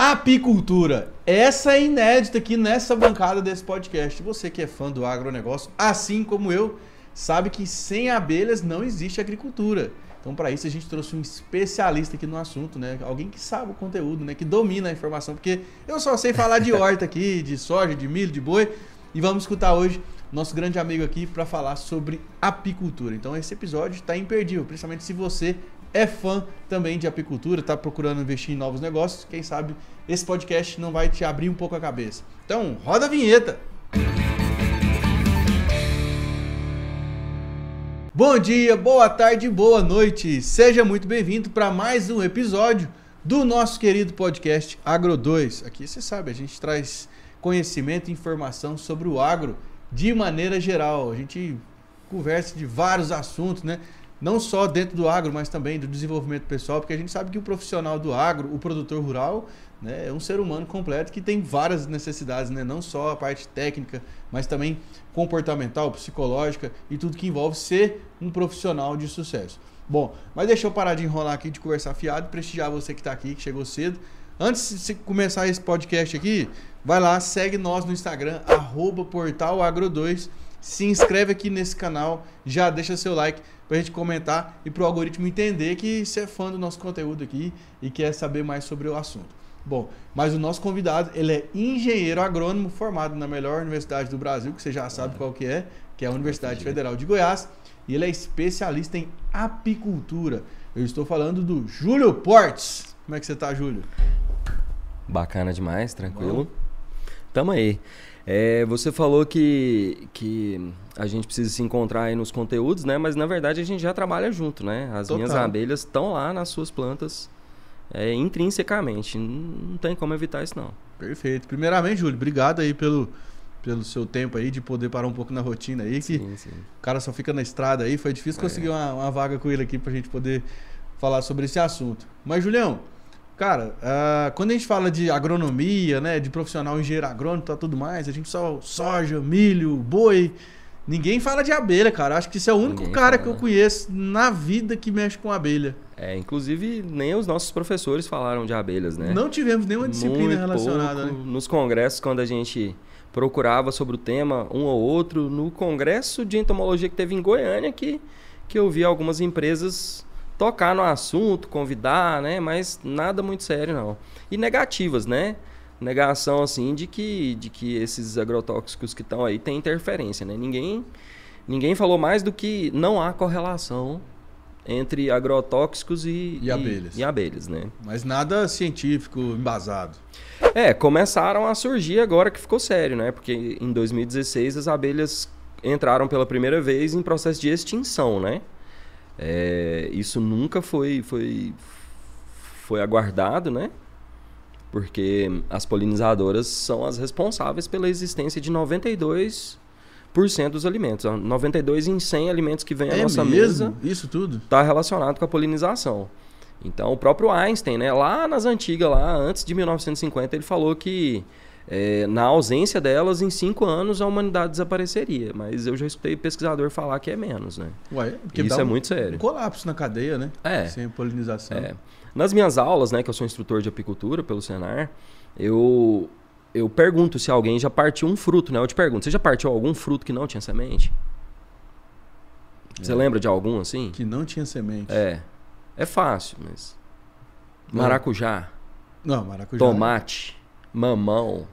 Apicultura. Essa é inédita aqui nessa bancada desse podcast. Você que é fã do agronegócio, assim como eu, sabe que sem abelhas não existe agricultura. Então, para isso, a gente trouxe um especialista aqui no assunto, né? Alguém que sabe o conteúdo, né? Que domina a informação, porque eu só sei falar de horta aqui, de soja, de milho, de boi. E vamos escutar hoje nosso grande amigo aqui para falar sobre apicultura. Então, esse episódio está imperdível, principalmente se você é fã também de apicultura, está procurando investir em novos negócios. Quem sabe esse podcast não vai te abrir um pouco a cabeça. Então, roda a vinheta! Bom dia, boa tarde, boa noite. Seja muito bem-vindo para mais um episódio do nosso querido podcast Agro 2. Aqui você sabe, a gente traz conhecimento e informação sobre o agro de maneira geral. A gente conversa de vários assuntos, né? Não só dentro do agro, mas também do desenvolvimento pessoal, porque a gente sabe que o profissional do agro, o produtor rural, né, é um ser humano completo que tem várias necessidades, né? Não só a parte técnica, mas também comportamental, psicológica e tudo que envolve ser um profissional de sucesso. Bom, mas deixa eu parar de enrolar aqui, de conversar fiado, prestigiar você que está aqui, que chegou cedo. Antes de começar esse podcast aqui, vai lá, segue nós no Instagram, @portalagro2, se inscreve aqui nesse canal, já deixa seu like pra gente comentar e pro algoritmo entender que você é fã do nosso conteúdo aqui e quer saber mais sobre o assunto. Bom, mas o nosso convidado, ele é engenheiro agrônomo formado na melhor universidade do Brasil, que você já sabe qual que é a Universidade Federal de Goiás, e ele é especialista em apicultura. Eu estou falando do Júlio Portes. Como é que você tá, Júlio? Bacana demais, tranquilo. Bom. Tamo aí. Você falou que a gente precisa se encontrar aí nos conteúdos, né? Mas na verdade a gente já trabalha junto, né? As minhas abelhas estão lá nas suas plantas intrinsecamente. Não tem como evitar isso, não. Perfeito. Primeiramente, Júlio, obrigado aí pelo seu tempo aí de poder parar um pouco na rotina aí. Sim. O cara só fica na estrada aí. Foi difícil conseguir uma vaga com ele aqui pra gente poder falar sobre esse assunto. Mas, Julião, cara, quando a gente fala de agronomia, né, de profissional engenheiro agrônomo e tudo mais, a gente só soja, milho, boi, ninguém fala de abelha, cara. Acho que isso é o único cara que eu conheço na vida que mexe com abelha. Inclusive nem os nossos professores falaram de abelhas, né? Não tivemos nenhuma disciplina relacionada, pouco, né? Nos congressos, quando a gente procurava sobre o tema, um ou outro, no congresso de entomologia que teve em Goiânia, que eu vi algumas empresas tocar no assunto, convidar, né? Mas nada muito sério, não. E negativas, né? Negação, assim, de que esses agrotóxicos que estão aí têm interferência, né? Ninguém falou mais do que não há correlação entre agrotóxicos e abelhas, né? Mas nada científico, embasado. Começaram a surgir agora que ficou sério, né? Porque em 2016 as abelhas entraram pela primeira vez em processo de extinção, né? Isso nunca foi aguardado, né? Porque as polinizadoras são as responsáveis pela existência de 92% dos alimentos. 92 em 100 alimentos que vêm à nossa mesa. Isso tudo? Está relacionado com a polinização. Então, o próprio Einstein, né, lá nas antigas, lá antes de 1950, ele falou que na ausência delas, em 5 anos, a humanidade desapareceria. Mas eu já escutei pesquisador falar que é menos, né? Porque isso é muito sério. Um colapso na cadeia, né? Sem polinização. Nas minhas aulas, né, que eu sou instrutor de apicultura pelo Senar, eu pergunto se alguém já partiu um fruto, né? Eu te pergunto, você já partiu algum fruto que não tinha semente? Você lembra de algum assim? Que não tinha semente. É fácil, mas... Maracujá. Não, maracujá. Tomate. Mamão.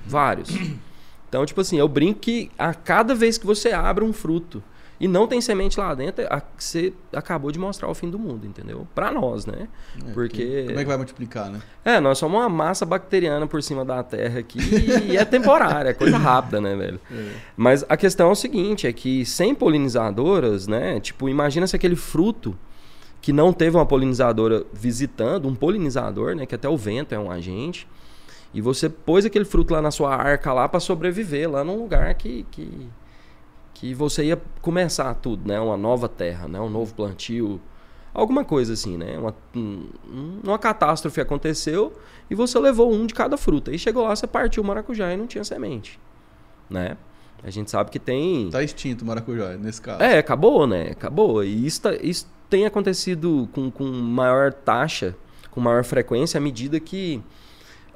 Vários. Então, tipo assim, eu brinco que a cada vez que você abre um fruto e não tem semente lá dentro, você acabou de mostrar o fim do mundo, entendeu? Pra nós, né? Porque... Como é que vai multiplicar, né? Nós somos uma massa bacteriana por cima da terra aqui e é temporária, é coisa rápida, né, velho? Mas a questão é o seguinte, é que sem polinizadoras, né? Tipo, imagina se aquele fruto que não teve uma polinizadora visitando, um polinizador, né? Que até o vento é um agente. E você pôs aquele fruto lá na sua arca lá para sobreviver, lá num lugar que você ia começar tudo, né? Uma nova terra, né? Um novo plantio, alguma coisa assim, né? Uma catástrofe aconteceu e você levou um de cada fruta. E chegou lá, você partiu o maracujá e não tinha semente, né? A gente sabe que tem... Tá extinto o maracujá, nesse caso. Acabou, né? Acabou. E isso tem acontecido com maior taxa, com maior frequência, à medida que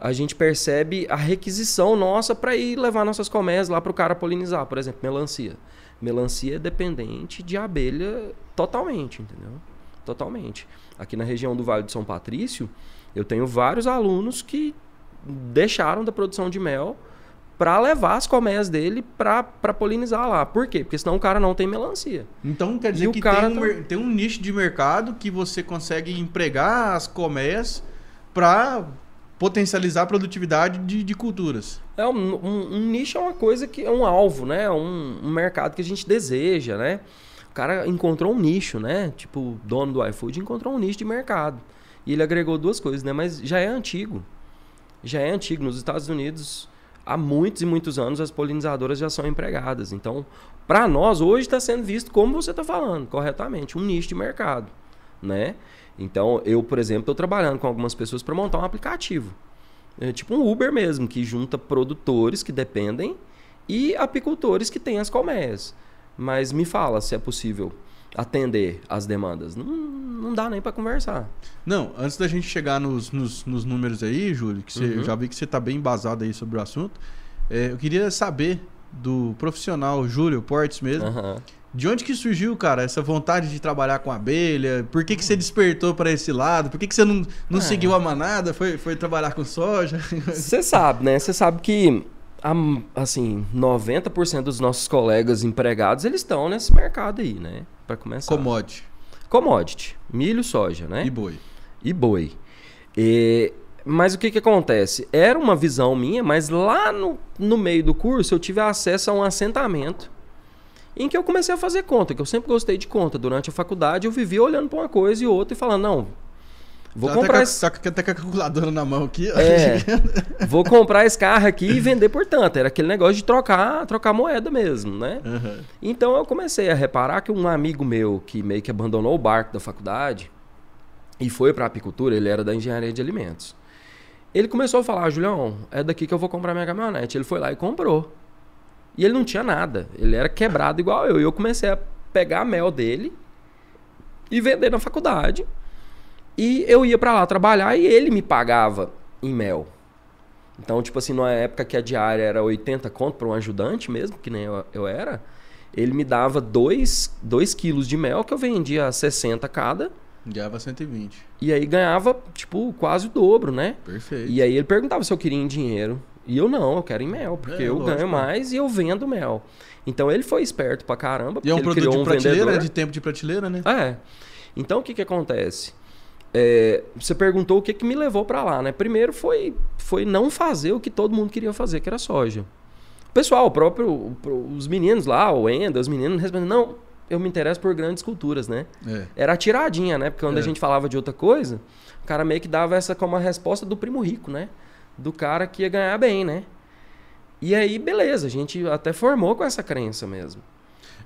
a gente percebe a requisição nossa para ir levar nossas colmeias lá para o cara polinizar. Por exemplo, melancia. Melancia é dependente de abelha totalmente, entendeu? Totalmente. Aqui na região do Vale do São Patrício, eu tenho vários alunos que deixaram da produção de mel para levar as colmeias dele para polinizar lá. Por quê? Porque senão o cara não tem melancia. Então quer dizer que tem um nicho de mercado que você consegue empregar as colmeias para potencializar a produtividade de culturas. Um nicho é uma coisa que é um alvo, né? Um mercado que a gente deseja, né? O cara encontrou um nicho, né? Tipo, o dono do iFood encontrou um nicho de mercado. E ele agregou duas coisas, né? Mas já é antigo. Já é antigo. Nos Estados Unidos, há muitos e muitos anos, as polinizadoras já são empregadas. Então, para nós, hoje está sendo visto, como você está falando, corretamente, um nicho de mercado, né? Então, eu, por exemplo, estou trabalhando com algumas pessoas para montar um aplicativo. Tipo um Uber mesmo, que junta produtores que dependem e apicultores que têm as colmeias. Mas me fala se é possível atender as demandas. Não dá nem para conversar. Não, antes da gente chegar nos números aí, Júlio, que você, eu já vi que você está bem embasado aí sobre o assunto, eu queria saber do profissional Júlio Portes mesmo, de onde que surgiu, cara, essa vontade de trabalhar com abelha? Por que você despertou para esse lado? Por que você não seguiu a manada? Foi trabalhar com soja? Você sabe, né? Você sabe que assim, 90% dos nossos colegas empregados, eles estão nesse mercado aí, né? Para começar. Commodity. Milho, soja, né? E boi. Mas o que acontece? Era uma visão minha, mas lá no meio do curso eu tive acesso a um assentamento em que eu comecei a fazer conta, que eu sempre gostei de conta. Durante a faculdade eu vivia olhando para uma coisa e outra e falando, não, vou comprar Tá até com a calculadora na mão aqui. Vou comprar esse carro aqui e vender por tanto. Era aquele negócio de trocar moeda mesmo, né? Então eu comecei a reparar que um amigo meu que meio que abandonou o barco da faculdade e foi para a apicultura, ele era da engenharia de alimentos. Ele começou a falar, Julião, é daqui que eu vou comprar minha caminhonete. Ele foi lá e comprou. E ele não tinha nada. Ele era quebrado igual eu. E eu comecei a pegar a mel dele e vender na faculdade. E eu ia pra lá trabalhar e ele me pagava em mel. Então, tipo assim, numa época que a diária era 80 conto para um ajudante mesmo, que nem eu era, ele me dava 2 quilos de mel que eu vendia a 60 cada. Ganhava 120. E aí ganhava, tipo, quase o dobro, né? Perfeito. E aí ele perguntava se eu queria em dinheiro. E eu não, eu quero em mel, porque eu ganho mais e eu vendo mel. Então ele foi esperto pra caramba, porque e é um ele produto criou de prateleira, vendedor. de tempo de prateleira, né? Então o que acontece? Você perguntou o que me levou pra lá, né? Primeiro foi não fazer o que todo mundo queria fazer, que era soja. O pessoal, os meninos lá, o Enda, os meninos respondem, não, eu me interesso por grandes culturas, né? Era a tiradinha, né? Porque quando a gente falava de outra coisa, o cara meio que dava essa como a resposta do primo rico, né? Do cara que ia ganhar bem, né? E aí, beleza, a gente até formou com essa crença mesmo.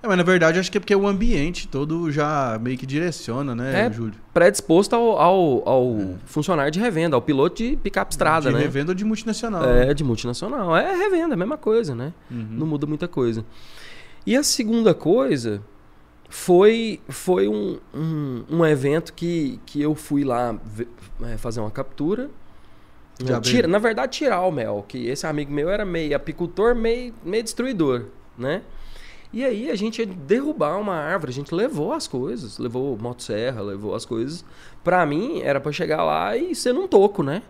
Mas na verdade acho que é porque o ambiente todo já meio que direciona, né, Júlio? Predisposto ao funcionário de revenda, ao piloto de picape estrada, né? De revenda ou de multinacional. De multinacional. É revenda, a mesma coisa, né? Não muda muita coisa. E a segunda coisa foi um evento que eu fui lá fazer uma captura. Na verdade, tirar o mel, que esse amigo meu era meio apicultor, meio destruidor, né? E aí a gente ia derrubar uma árvore, a gente levou as coisas, levou motosserra, levou as coisas. Pra mim, era pra chegar lá e ser num toco, né?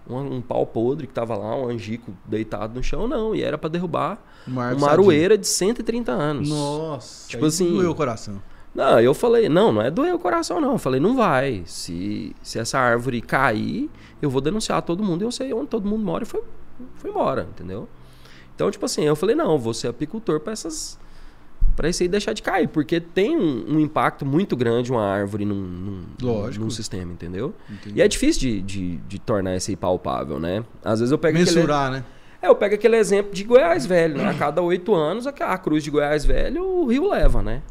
Um pau podre que tava lá, um angico deitado no chão, não. E era pra derrubar uma aroeira de 130 anos. Nossa, tipo assim, doeu o coração. Não, eu falei, não é doer o coração não. Eu falei, não vai. Se essa árvore cair, eu vou denunciar todo mundo. Eu sei onde todo mundo mora e foi embora, entendeu? Então, tipo assim, eu falei, não, eu vou ser apicultor pra isso aí deixar de cair. Porque tem um impacto muito grande uma árvore num sistema, entendeu? Entendi. E é difícil de tornar isso aí palpável, né? Às vezes eu pego né? Eu pego aquele exemplo de Goiás Velho, né? A cada 8 anos, a cruz de Goiás Velho, o rio leva, né?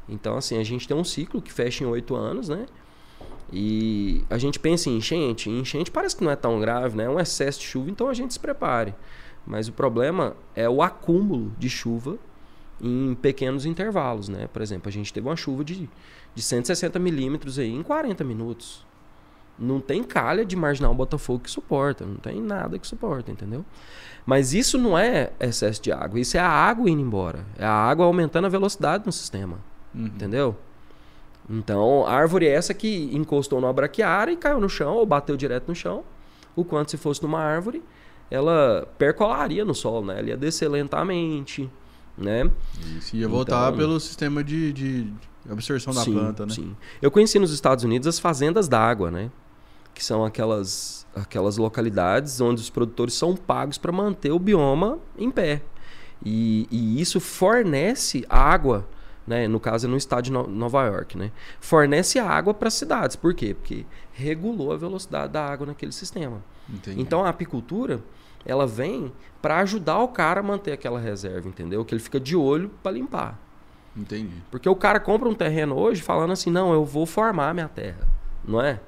Então, assim, a gente tem um ciclo que fecha em 8 anos, né? E a gente pensa em enchente. E enchente parece que não é tão grave, né? É um excesso de chuva, então a gente se prepare. Mas o problema é o acúmulo de chuva em pequenos intervalos, né? Por exemplo, a gente teve uma chuva de 160 milímetros aí em 40 minutos. Não tem calha de marginal Botafogo que suporta. Não tem nada que suporta, entendeu? Mas isso não é excesso de água. Isso é a água indo embora. É a água aumentando a velocidade no sistema. Entendeu? Então, a árvore é essa que encostou no braquiária e caiu no chão, ou bateu direto no chão. O quanto se fosse numa árvore, ela percolaria no solo, né? Ela ia descer lentamente, né? Isso, ia voltar pelo sistema de absorção da planta, né? Sim. Eu conheci nos Estados Unidos as fazendas d'água, né? Que são aquelas localidades onde os produtores são pagos para manter o bioma em pé. E isso fornece água, né? No caso é no estado de Nova York, né? Fornece água para as cidades. Por quê? Porque regulou a velocidade da água naquele sistema. Entendi. Então a apicultura, ela vem para ajudar o cara a manter aquela reserva, entendeu? Que ele fica de olho para limpar. Entendi. Porque o cara compra um terreno hoje falando assim, não, eu vou formar minha terra, não é?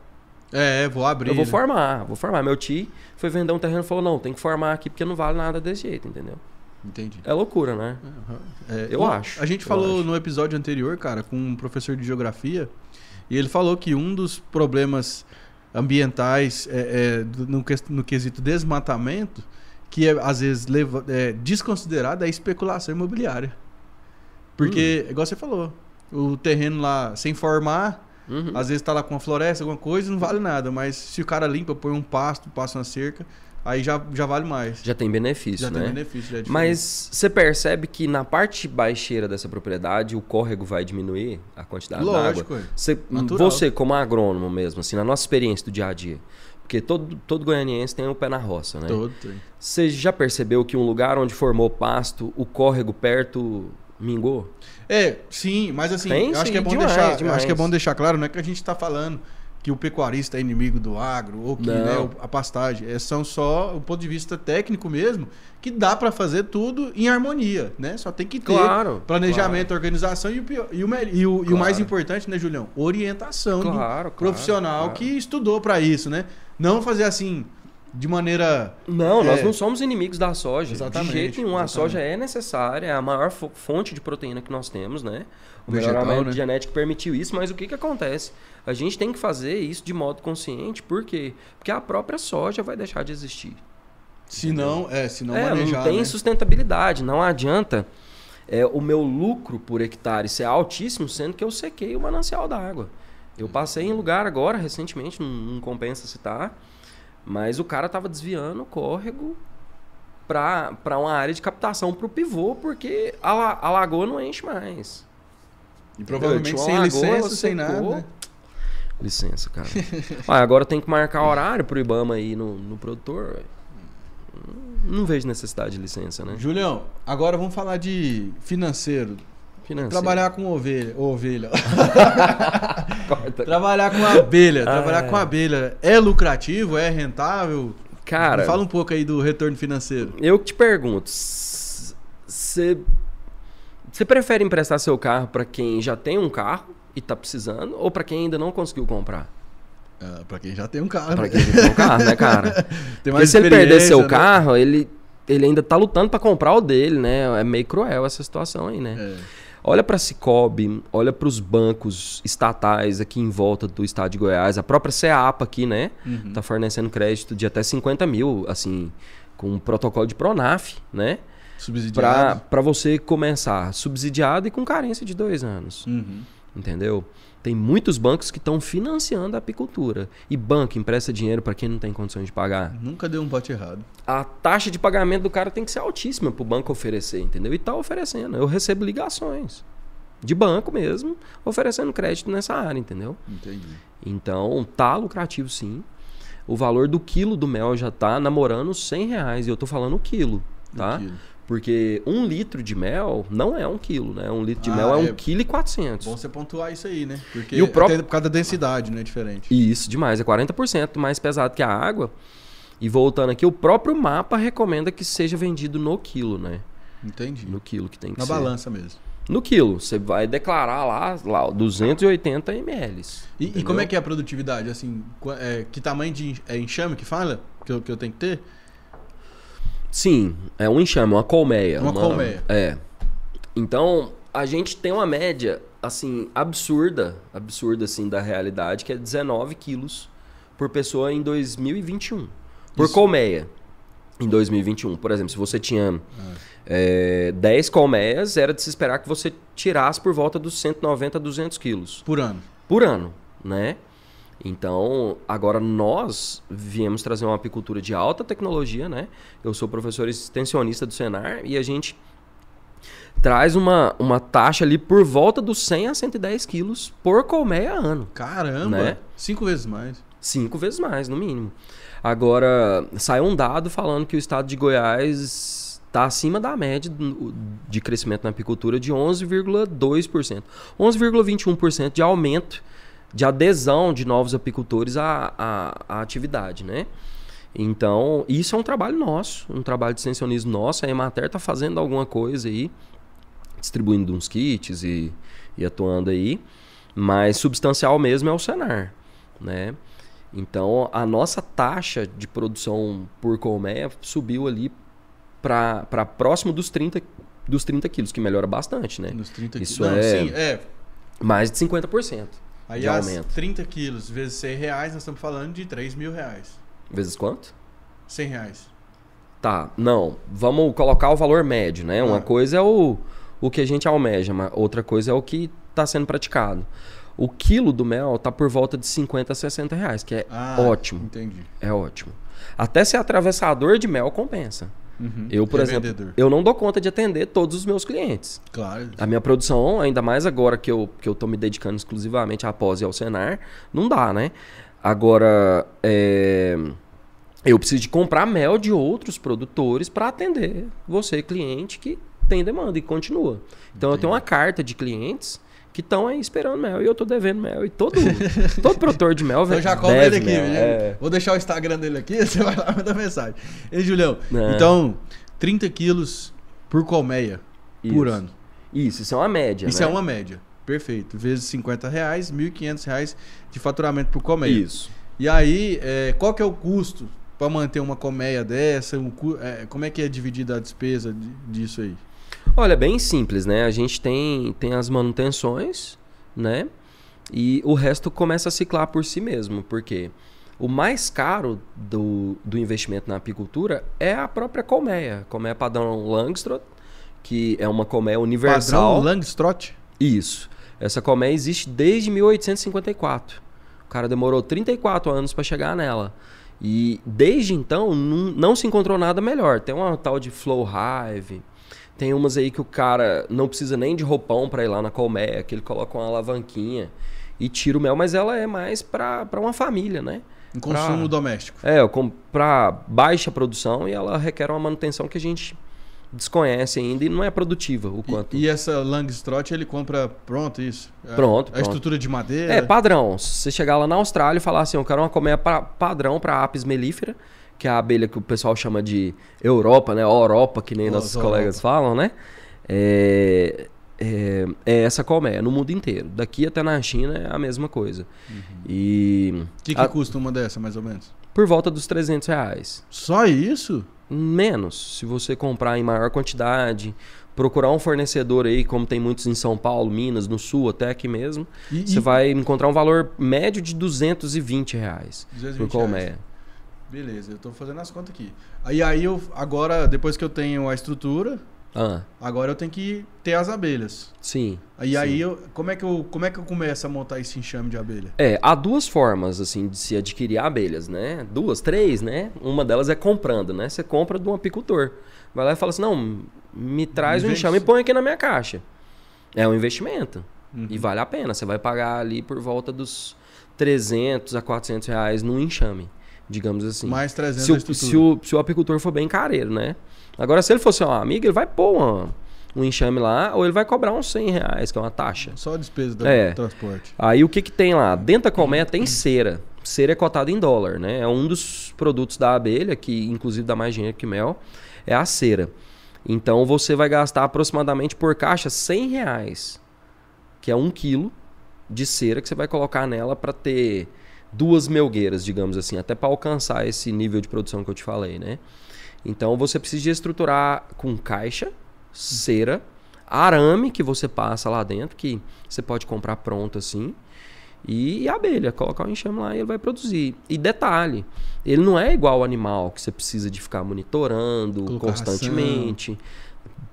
Vou abrir. Eu vou formar. Meu tio foi vender um terreno e falou, não, tem que formar aqui porque não vale nada desse jeito, entendeu? Entendi. É loucura, né? Eu acho. A gente falou no episódio anterior, cara, com um professor de geografia, e ele falou que um dos problemas ambientais no quesito desmatamento, que às vezes desconsiderado, é a especulação imobiliária. Porque, igual você falou, o terreno lá sem formar, às vezes tá lá com uma floresta, alguma coisa, não vale nada. Mas se o cara limpa, põe um pasto, passa uma cerca, aí já vale mais. Já tem benefício, né? Já tem benefício, já é diferente. Mas você percebe que na parte baixeira dessa propriedade, o córrego vai diminuir a quantidade Lógico, d'água? Você, como agrônomo mesmo, assim, na nossa experiência do dia a dia, porque todo goianiense tem o pé na roça, né? Todo tem. Você já percebeu que um lugar onde formou pasto, o córrego perto mingou? Sim, mas assim, acho que é bom acho que é bom deixar claro, não é que a gente está falando que o pecuarista é inimigo do agro, ou que a pastagem. São só o ponto de vista técnico mesmo, que dá para fazer tudo em harmonia, né? Só tem que ter planejamento, organização e o mais importante, né, Julião? Orientação do profissional que estudou para isso, né? Não fazer assim de maneira... Não, nós não somos inimigos da soja. Exatamente. De jeito nenhum. A soja é necessária, é a maior fonte de proteína que nós temos, né? O vegetal, melhoramento né? genético permitiu isso, mas o que acontece? A gente tem que fazer isso de modo consciente, por quê? Porque a própria soja vai deixar de existir. Se não manejar, não tem né? sustentabilidade, não adianta o meu lucro por hectare ser altíssimo, sendo que eu sequei o manancial da água. Eu passei em lugar agora, recentemente, não compensa citar, mas o cara estava desviando o córrego para uma área de captação para o pivô, porque a lagoa não enche mais. E provavelmente sem licença, sem nada. Né? Licença, cara. Agora tem que marcar horário pro IBAMA aí no produtor. Não vejo necessidade de licença, né? Julião, agora vamos falar de financeiro. Trabalhar com ovelha. Trabalhar com abelha. Trabalhar com abelha é lucrativo? É rentável? Cara, me fala um pouco aí do retorno financeiro. Eu te pergunto, você prefere emprestar seu carro para quem já tem um carro e tá precisando, ou para quem ainda não conseguiu comprar? Para quem já tem um carro. Para quem já tem um carro, né, cara? Porque se ele perder seu carro, ele ainda tá lutando para comprar o dele, né? É meio cruel essa situação aí, né? Olha para a Cicobi, olha para os bancos estatais aqui em volta do estado de Goiás, a própria CEAPA aqui, né? Tá fornecendo crédito de até 50 mil, assim, com um protocolo de Pronaf, né? Subsidiado. Para você começar subsidiado e com carência de 2 anos. Entendeu? Tem muitos bancos que estão financiando a apicultura. E banco empresta dinheiro para quem não tem condições de pagar. Nunca deu um bote errado. A taxa de pagamento do cara tem que ser altíssima para o banco oferecer, entendeu? E tá oferecendo. Eu recebo ligações de banco mesmo, oferecendo crédito nessa área, entendeu? Entendi. Então, tá lucrativo sim. O valor do quilo do mel já tá namorando R$100. E eu tô falando o quilo, tá? Porque 1 litro de mel não é 1 quilo, né? 1 litro de mel é 1,4 kg. Bom você pontuar isso aí, né? Porque por causa da densidade, né? Diferente. Isso, demais. É 40% mais pesado que a água. E voltando aqui, o próprio mapa recomenda que seja vendido no quilo, né? Entendi. No quilo que tem que ser. Na balança mesmo. No quilo. Você vai declarar lá 280 ml. E como é que é a produtividade? Assim, que tamanho de enxame que fala? Que eu tenho que ter? Sim, é um enxame, uma colmeia. Uma colmeia. Então, a gente tem uma média, assim, absurda, assim, da realidade, que é 19 quilos por pessoa em 2021. Por colmeia. Em 2021. Por exemplo, se você tinha 10 colmeias, era de se esperar que você tirasse por volta dos 190 a 200 quilos. Por ano. Por ano, né? Então, agora nós viemos trazer uma apicultura de alta tecnologia, né? Eu sou professor extensionista do Senar e a gente traz uma taxa ali por volta dos 100 a 110 quilos por colmeia ano. Caramba! Né? 5 vezes mais. 5 vezes mais, no mínimo. Agora, saiu um dado falando que o estado de Goiás está acima da média de crescimento na apicultura de 11,2%. 11,21% de aumento de adesão de novos apicultores à atividade, né? Então, isso é um trabalho nosso, um trabalho de extensionismo nosso. A Emater está fazendo alguma coisa aí, distribuindo uns kits e atuando aí, mas substancial mesmo é o Senar, né? Então, a nossa taxa de produção por colmeia subiu ali para próximo dos 30 quilos, que melhora bastante, né? Nos 30 quilos. Isso mais de 50% aí de aumento. 30 quilos vezes R$100, nós estamos falando de R$3.000. Vezes quanto? R$100. Tá, não. Vamos colocar o valor médio, né? Uma coisa é o que a gente almeja, mas outra coisa é o que está sendo praticado. O quilo do mel tá por volta de 50 a 60 reais, que é ótimo. Entendi. É ótimo. Até ser atravessador de mel compensa. Uhum. Eu, por exemplo, eu não dou conta de atender todos os meus clientes. Claro. A minha produção, ainda mais agora que eu tô me dedicando exclusivamente à pós e ao Senar, não dá, né? Agora, eu preciso de comprar mel de outros produtores para atender você, cliente, que tem demanda e continua. Então, eu tenho uma carta de clientes que estão aí esperando mel e eu tô devendo mel. E todo produtor de mel eu já compro ele aqui. Vou deixar o Instagram dele aqui, você vai lá e manda mensagem. Ei, Julião, então 30 quilos por colmeia por ano. Isso é uma média. Isso né? É uma média. Perfeito. Vezes R$50, R$1.500 de faturamento por colmeia. Isso. E aí, qual que é o custo para manter uma colmeia dessa? Como é que é dividida a despesa disso aí? Olha, bem simples, né? A gente tem as manutenções, né? E o resto começa a ciclar por si mesmo. Porque o mais caro do investimento na apicultura é a própria colmeia. Colmeia padrão Langstroth, que é uma colmeia universal. Padrão Langstroth? Isso. Essa colmeia existe desde 1854. O cara demorou 34 anos para chegar nela. E desde então não se encontrou nada melhor. Tem uma tal de Flow Hive. Tem umas aí que o cara não precisa nem de roupão para ir lá na colmeia, que ele coloca uma alavanquinha e tira o mel, mas ela é mais para uma família, né? Um consumo doméstico. Para baixa produção, e ela requer uma manutenção que a gente desconhece ainda e não é produtiva o quanto. E essa Langstroth ele compra pronto isso? Pronto. A estrutura de madeira? É padrão. Se você chegar lá na Austrália e falar assim, eu quero uma colmeia padrão para Apis mellifera, que é a abelha que o pessoal chama de Europa, né? Europa, que nem nossos colegas falam, né? É essa colmeia no mundo inteiro. Daqui até na China é a mesma coisa. Uhum. E que custa uma dessa, mais ou menos? Por volta dos R$300. Só isso? Menos. Se você comprar em maior quantidade, procurar um fornecedor aí, como tem muitos em São Paulo, Minas, no Sul, até aqui mesmo, você vai encontrar um valor médio de R$220 por colmeia. Beleza, eu tô fazendo as contas aqui. Aí eu, agora, depois que eu tenho a estrutura, agora eu tenho que ter as abelhas. Sim. Aí como é que eu começo a montar esse enxame de abelha? Há duas formas, assim, de se adquirir abelhas, né? 2, 3, né? Uma delas é comprando, né? Você compra de um apicultor. Vai lá e fala assim, não, me traz um enxame e põe aqui na minha caixa. É um investimento. Uhum. E vale a pena. Você vai pagar ali por volta dos R$300 a R$400 num enxame. Digamos assim. Mais 300 se o apicultor for bem careiro, né? Agora, se ele fosse uma amiga, ele vai pôr um enxame lá, ou ele vai cobrar uns R$100, que é uma taxa. Só a despesa do transporte. Aí o que tem lá? Dentro da colmeia tem cera. Cera é cotada em dólar, né? É um dos produtos da abelha, que inclusive dá mais dinheiro que mel, é a cera. Então você vai gastar aproximadamente por caixa R$100, que é 1 quilo de cera que você vai colocar nela para ter 2 melgueiras, digamos assim, até para alcançar esse nível de produção que eu te falei, né? Então você precisa estruturar com caixa, cera, arame que você passa lá dentro, que você pode comprar pronto assim, E a abelha, colocar o enxame lá e ele vai produzir. E detalhe, ele não é igual ao animal que você precisa de ficar monitorando Colocar constantemente,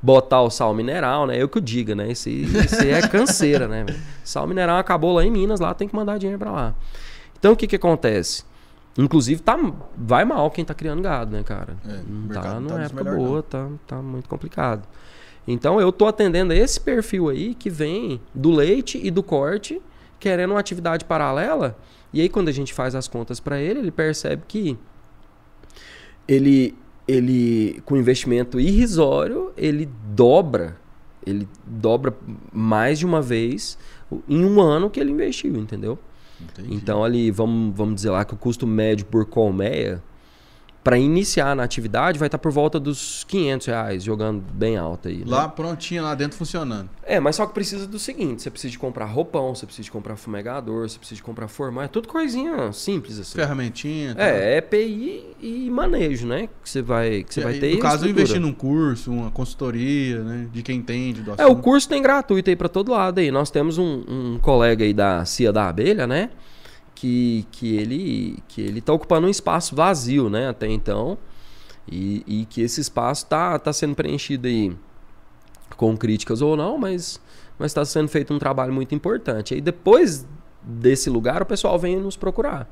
botar o sal mineral, né? Eu que o diga, né? Isso é canseira, né? Sal mineral acabou lá em Minas, lá tem que mandar dinheiro pra lá. Então o que acontece? Inclusive vai mal quem tá criando gado, né, cara? Não é época boa, tá muito complicado. Então eu tô atendendo a esse perfil aí que vem do leite e do corte, querendo uma atividade paralela. E aí quando a gente faz as contas para ele percebe que ele com investimento irrisório, ele dobra mais de uma vez em um ano que ele investiu, entendeu? Entendi. Então ali, vamos dizer lá que o custo médio por colmeia, para iniciar na atividade, vai estar por volta dos R$500, jogando bem alto aí. Né? Lá prontinho, lá dentro funcionando. Mas só que precisa do seguinte, você precisa de comprar roupão, você precisa de comprar fumegador, você precisa de comprar formal, é tudo coisinha simples assim. Ferramentinha. Tá. EPI e manejo, né? Que você vai ter. No caso, investir num curso, uma consultoria, né? De quem entende do assunto. O curso tem gratuito aí para todo lado aí. Nós temos um colega aí da CIA da Abelha, né? Que ele tá ocupando um espaço vazio, né, até então, e que esse espaço tá sendo preenchido aí com críticas ou não, mas está sendo feito um trabalho muito importante. Aí depois desse lugar o pessoal vem nos procurar.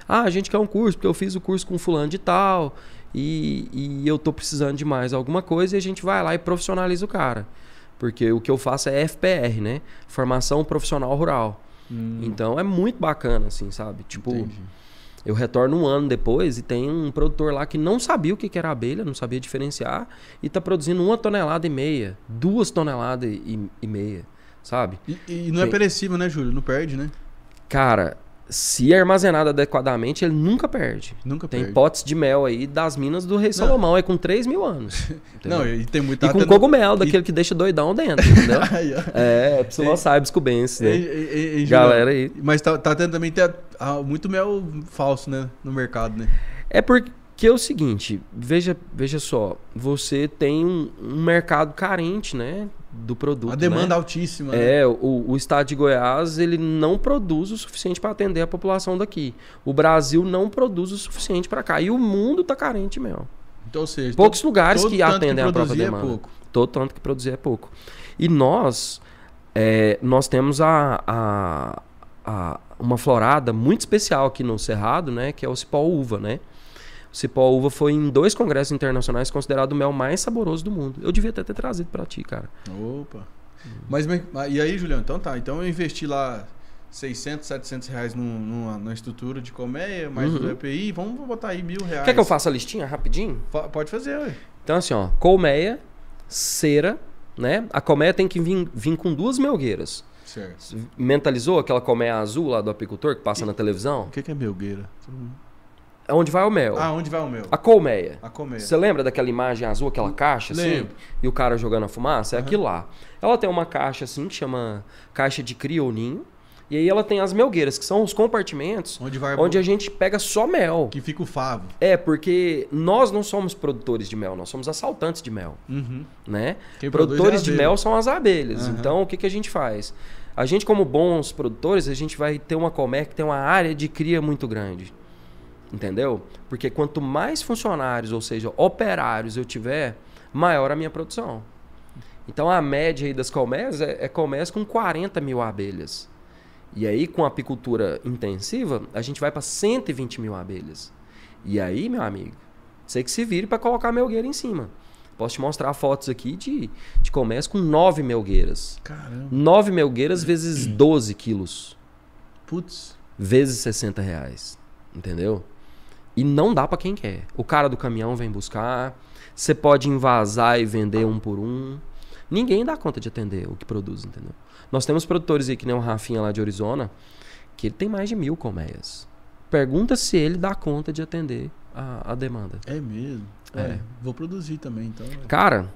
A gente quer um curso, porque eu fiz o curso com fulano de tal, e eu tô precisando de mais alguma coisa, e a gente vai lá e profissionaliza o cara. Porque o que eu faço é FPR, né, Formação Profissional Rural. Então é muito bacana, assim, sabe? Tipo, entendi. Eu retorno um ano depois e tem um produtor lá que não sabia o que era abelha, não sabia diferenciar, e tá produzindo 1,5 toneladas, 2,5 toneladas, sabe? E não é perecível, né, Júlio? Não perde, né? Cara, se é armazenado adequadamente, ele nunca perde. Tem potes de mel aí das minas do Rei Salomão, com 3.000 anos. Não, e tem muita... E com cogumelo, daquele que deixa doidão dentro, entendeu? Psilocybes cubensis, né? Galera aí. Mas tá tendo também ter muito mel falso, né? No mercado, né? É porque é o seguinte, veja só, você tem um mercado carente, né? Do produto, a demanda altíssima, né? O estado de Goiás, ele não produz o suficiente para atender a população daqui. O Brasil não produz o suficiente para cá. E o mundo tá carente de mel. Então, ou seja, poucos lugares que atendem a própria demanda. É pouco. Todo tanto que produzir é pouco. E nós temos uma florada muito especial aqui no Cerrado, né? Que é o cipó-uva, né? O cipó-uva foi em 2 congressos internacionais considerado o mel mais saboroso do mundo. Eu devia até ter trazido para ti, cara. Opa. Mas e aí, Julião? Então tá. Então eu investi lá 600, 700 reais na estrutura de colmeia, mais o EPI. Vamos botar aí R$1.000. Quer que eu faça a listinha rapidinho? Pode fazer, ué. Então assim, ó. Colmeia, cera, né? A colmeia tem que vir com 2 melgueiras. Certo. Mentalizou aquela colmeia azul lá do apicultor que passa na televisão? O que é melgueira? É onde vai o mel. Onde vai o mel? A colmeia. A colmeia. Você lembra daquela imagem azul, aquela caixa assim? E o cara jogando a fumaça? É aquilo lá. Ela tem uma caixa assim que chama caixa de cria ou ninho. E aí ela tem as melgueiras, que são os compartimentos onde a gente pega só mel. Que fica o favo. Porque nós não somos produtores de mel, nós somos assaltantes de mel. Né? Produtores de mel são as abelhas. Então o que a gente faz? A gente, como bons produtores, a gente vai ter uma colmeia que tem uma área de cria muito grande. Entendeu? Porque quanto mais funcionários, ou seja, operários eu tiver, maior a minha produção. Então a média aí das colmeias é colmeias com 40 mil abelhas. E aí com a apicultura intensiva, a gente vai para 120 mil abelhas. E aí, meu amigo, você que se vire para colocar a melgueira em cima. Posso te mostrar fotos aqui de colmeias com 9 melgueiras. Caramba. 9 melgueiras vezes 12 quilos. Putz. Vezes R$60. Entendeu? E não dá para quem quer. O cara do caminhão vem buscar. Você pode invasar e vender um por um. Ninguém dá conta de atender o que produz, entendeu? Nós temos produtores aí, que nem o Rafinha lá de Arizona, que ele tem mais de 1.000 colmeias. Pergunta se ele dá conta de atender a demanda. É mesmo? Vou produzir também, então. Cara,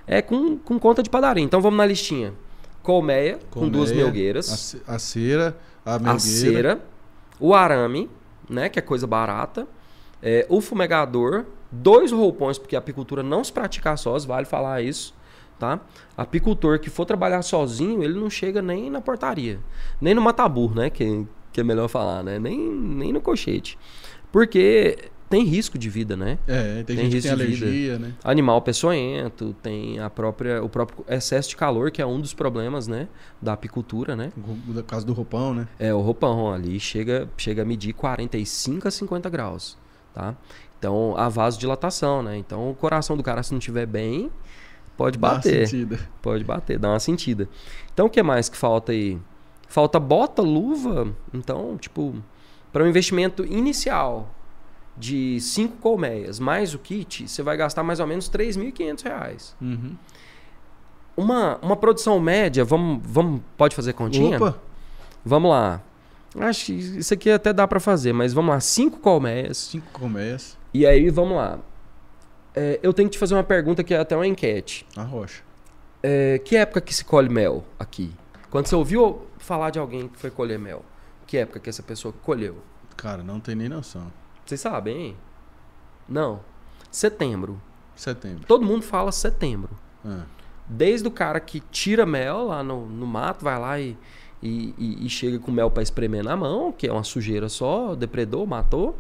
é com conta de padaria. Então vamos na listinha. Colmeia com 2 melgueiras. A cera, a melgueira. A cera, o arame, né, que é coisa barata. O fumegador, 2 roupões, porque a apicultura não se pratica sós, vale falar isso. tá? Apicultor que for trabalhar sozinho, ele não chega nem na portaria. Nem no mataburro, né? Que é melhor falar, né? Nem no cochete. Porque tem risco de vida, né? Tem gente que tem alergia, né? Animal peçonhento, tem o próprio excesso de calor, que é um dos problemas, né? Da apicultura, né? No caso do roupão, né? O roupão ali chega a medir 45 a 50 graus, tá? Então, a vasodilatação, né? Então, o coração do cara, se não estiver bem, pode bater. Pode bater, dá uma sentida. Então, o que mais que falta aí? Falta bota, luva. Então, tipo, para um investimento inicial de 5 colmeias mais o kit, você vai gastar mais ou menos R$ 3.500. Uhum. Uma produção média, pode fazer continha? Opa! Vamos lá. Acho que isso aqui até dá para fazer, mas vamos lá. 5 colmeias. 5 colmeias. E aí, vamos lá. Eu tenho que te fazer uma pergunta que é até uma enquete. A rocha. Que época que se colhe mel aqui? Quando você ouviu falar de alguém que foi colher mel, que época que essa pessoa colheu? Cara, não tem nem noção. Vocês sabem, hein? Não. Setembro. Setembro. Todo mundo fala setembro. Ah. Desde o cara que tira mel lá no mato, vai lá e chega com mel para espremer na mão, que é uma sujeira só, depredou, matou,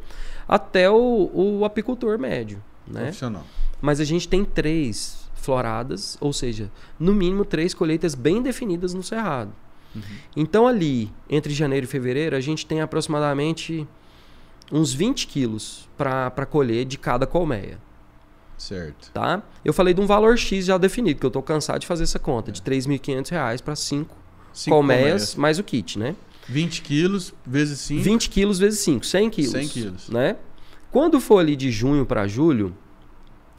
até o apicultor médio, né? Profissional. Mas a gente tem 3 floradas, ou seja, no mínimo 3 colheitas bem definidas no cerrado. Uhum. Então ali, entre janeiro e fevereiro, a gente tem aproximadamente uns 20 quilos para colher de cada colmeia. Certo. Tá? Eu falei de um valor X já definido, que eu tô cansado de fazer essa conta, de R$ 3.500 para 5 colmeias mais o kit, né? 20 quilos vezes 5. 20 quilos vezes 5, 100 quilos. 100 quilos. Né? Quando for ali de junho para julho,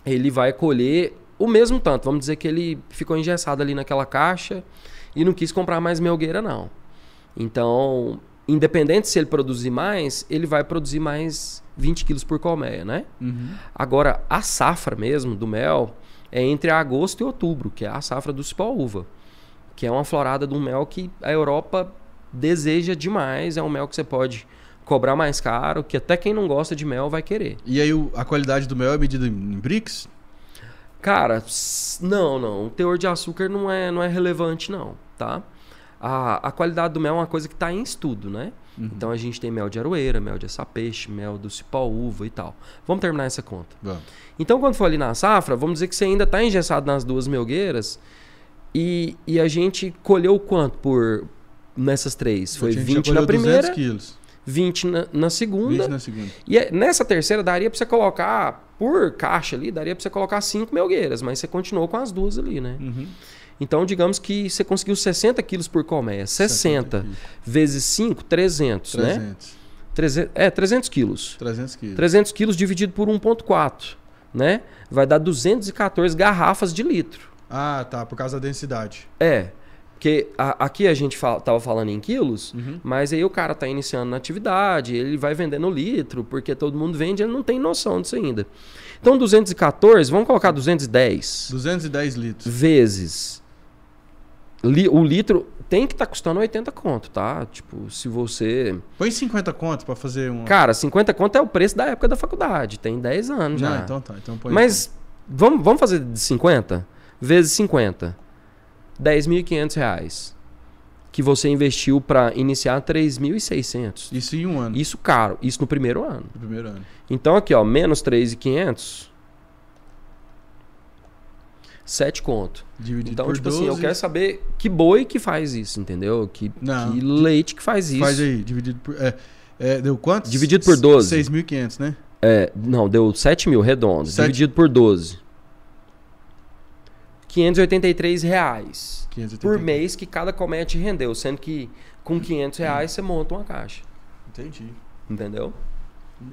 ele vai colher o mesmo tanto. Vamos dizer que ele ficou engessado ali naquela caixa e não quis comprar mais melgueira, não. Então, independente se ele produzir mais, ele vai produzir mais 20 quilos por colmeia, né? Uhum. Agora, a safra mesmo do mel é entre agosto e outubro, que é a safra do cipó-uva, que é uma florada de um mel que a Europa deseja demais. É um mel que você pode cobrar mais caro, que até quem não gosta de mel vai querer. E aí a qualidade do mel é medida em Brix? Cara, não. O teor de açúcar não é relevante, não, tá? A qualidade do mel é uma coisa que está em estudo, né? Uhum. Então a gente tem mel de aroeira, mel de açapeixe, mel do cipó-uva e tal. Vamos terminar essa conta. Vamos. Então quando for ali na safra, vamos dizer que você ainda está engessado nas 2 melgueiras e a gente colheu quanto nessas 3? Foi 20 na primeira, 200 quilos. 20 na segunda. 20 na segunda. E nessa terceira daria para você colocar, por caixa ali, daria para você colocar 5 melgueiras, mas você continuou com as 2 ali, né? Uhum. Então, digamos que você conseguiu 60 quilos por colmeia. 60 vezes 5, 300, né? 300 quilos. 300 quilos. 300 quilos dividido por 1,4, né? Vai dar 214 garrafas de litro. Ah, tá. Por causa da densidade. Porque aqui a gente tava falando em quilos, mas aí o cara tá iniciando na atividade, ele vai vendendo litro, porque todo mundo vende, ele não tem noção disso ainda. Então, 214, vamos colocar 210. 210 litros. Vezes... O litro tem que estar custando 80 conto, tá? Tipo, se você... Põe 50 conto pra fazer um... Cara, 50 conto é o preço da época da faculdade. Tem 10 anos já. Então tá. Então põe. Mas vamos fazer de 50? Vezes 50. R$10.500. Que você investiu para iniciar 3.600. Isso em um ano. Isso caro. Isso no primeiro ano. No primeiro ano. Então aqui, ó, menos 3.500... 7 conto. Dividido então, por tipo 12. assim, eu quero saber que boi que faz isso, entendeu? Que leite que faz isso. Faz aí, dividido por... deu quanto? Dividido por 12. 6.500, né? Não, deu 7 mil redondo. Dividido por 12. R$583 por mês que cada colmeia te rendeu. Sendo que com R$500 você monta uma caixa. Entendi. Entendeu?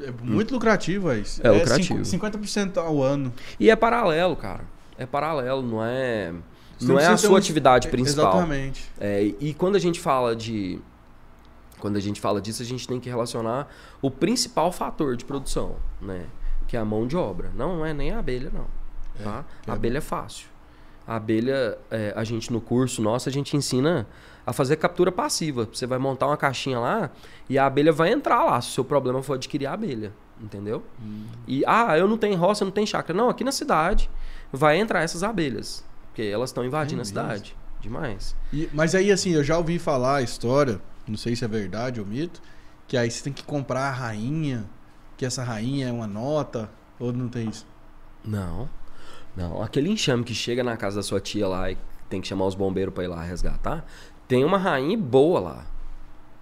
É muito lucrativo, isso. É lucrativo. 50% ao ano. E é paralelo, cara. É paralelo, não é a sua atividade principal. Exatamente. E quando a gente fala disso, a gente tem que relacionar o principal fator de produção, né? Que é a mão de obra. Não é nem a abelha, não. Tá? A abelha é fácil. A abelha, a gente no curso nosso, a gente ensina a fazer captura passiva. Você vai montar uma caixinha lá e a abelha vai entrar lá, se o seu problema for adquirir a abelha. Entendeu? E, eu não tenho roça, eu não tenho chácara. Não, aqui na cidade vai entrar essas abelhas. Porque elas estão invadindo a cidade. Demais. Mas aí, assim, eu já ouvi falar a história, não sei se é verdade ou mito, que aí você tem que comprar a rainha, que essa rainha é uma nota, ou não tem isso? Não. Aquele enxame que chega na casa da sua tia lá e tem que chamar os bombeiros pra ir lá resgatar, tem uma rainha boa lá.